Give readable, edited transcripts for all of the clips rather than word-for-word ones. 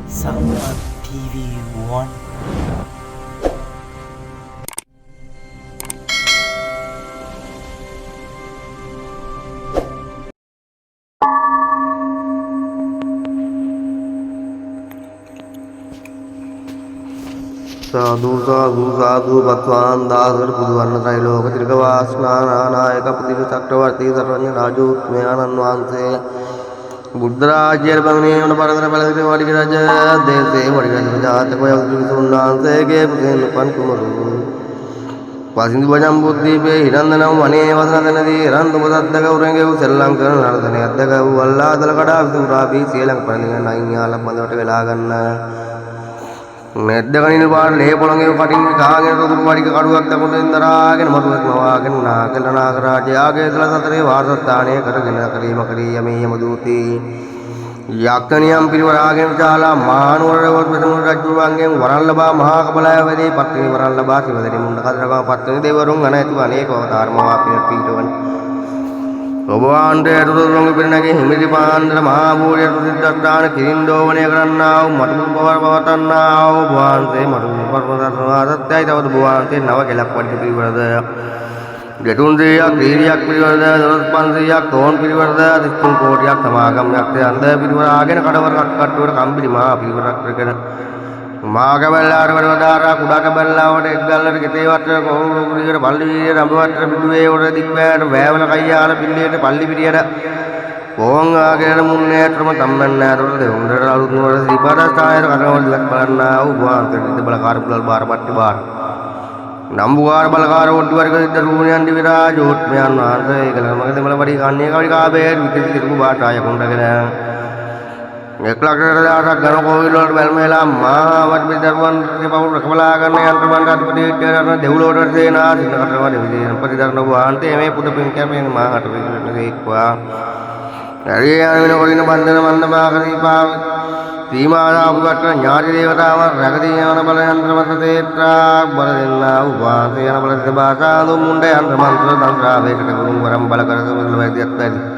Sampan TV1. साधु साधु साधु भगवान दासर बुधवर्ण त्रैलोक त्रिकवासनानायक पृथ्वी चक्रवर्ती सर्वज्ञ राजोत्मे आनंदवांसे बुद्धराज्य बंगने परदर बलदरे वडिगराज देसे वडिगराज जात को सुन्नांसे के पुसेन पन कुमरु पासिंदु बजम बुद्धि पे हिरंदनम वने वसनदनदी हिरंदु बदद्दग उरंगे सेल्लंकर नरदने अद्दग वल्ला दलकड़ा विसुराबी सेलंग पनिंग नैयाल बंदट वेलागन्न नेद्दगनिन बार ले पोलंगे कटिंग कागे दुर्वाड़ी का काडुවක් දකුණු ඉන්දරාගෙන මරුවක් මවාගෙන නාගල නාගරාජයාගේ දල සතරේ වාසස්ථානය කරගෙන කරීම කරිය මේ යමදූති යක්කනියම් පිරිවරාගෙන චාලා මානුවරවොත් මෙතන රජුවන්ගෙන් වරන් ලබා මහා කපලය වේදී පත්‍රි වරන් ලබා සිවදෙනි මුණ්ඩ කතරගම පත්‍රි දෙවරුන් අනයිතු අනේක අවතාරම වාපිය පීඨවන් ඔබවන්ට ඇතුළු පිරිනගේ හිමිදි පාන්දර මහා බෝධිය ප්‍රතිද්දාන කිරින්දෝවණය කරන්නා වූ මටුරු පවර පවතන්නා වූ වහන්සේ මටුරු පවතන්නාදත්යයි තවද වහන්සේ නව කෙලක් වඩි පිරිවරද ගැටුන් දෙයක් දීරියක් පිරිවරද දොළොස් 500ක් තෝන් පිරිවරද 33 කෝටියක් සමාගමයක් යන්ද පිරිවරාගෙන කඩවර කට්ටුවර කම්බිලි මහා පිරිවරක් කරගෙන මාගබල්ලාර වඩවදාරා කුඩාකබල්ලාවට එක්ගල්ලට ගෙතේ වට්ට කොහොමුරියට පල්ලි විරිය රඹවට්ට පිටුවේ උඩ දික්වැයට වෑවල කයියාල පිල්ලියට පල්ලි පිරියට කොහොන් ආගෙන මුන්නේටම තම්මන්නාරවල දෙවුන්දර අලුත් නුවර ශ්‍රීපාදස්ථානයේ කටවල දිවක් බලන්නා වූ වහන්සේ බලකාර පුලල් බාරපට්ටි බාර නම්බුවාර බලකාර ඔඩ්ඩු වර්ග සිද්ධ රූණයන් දිවිරාජෝත්මයන් වහන්සේ ඒකලමක දෙමළ පඩි කන්නේ කවි කාබේ විකිසි තිරුකු බාටාය කොණ්ඩගෙන එක්ලක්ෂරදාසක් ගණ කෝවිල වලට බැල්මෙලා මාවත් බිදරුවන් පවුල් රකබලා ගන්න යන්ත්‍රමන් අධිපතිවරණ දෙව්ලොවට සේනා සිනකටම දෙවිදෙන ප්‍රතිදරණ වහන්සේ මේ පුද පින් කැපෙන මාහට වික්වා ඇරිය යන කොරින බන්ධන මන්දමාකරීපා සීමාදාපුකට ඥාති දේවතාවන් රැකදී යන බල යන්ත්‍රමත තේත්‍රා බල දෙන්නා උපාසේ යන බල සබාසාදු මුණ්ඩ යන්ත්‍ර මන්ත්‍ර තන්ත්‍රා වේකට ගුණ වරම් බල කරසමල වෛද්‍යත් වැඩි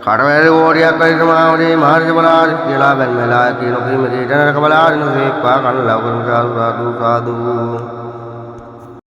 කඩවැල ඕඩියක් පරික්‍රමාවදී මහර්ෂි බලාද කියලා බැල්මලා කියන කීමේ ජනක බලාදින සේක්වා කන ලවකරම සාදු සාදු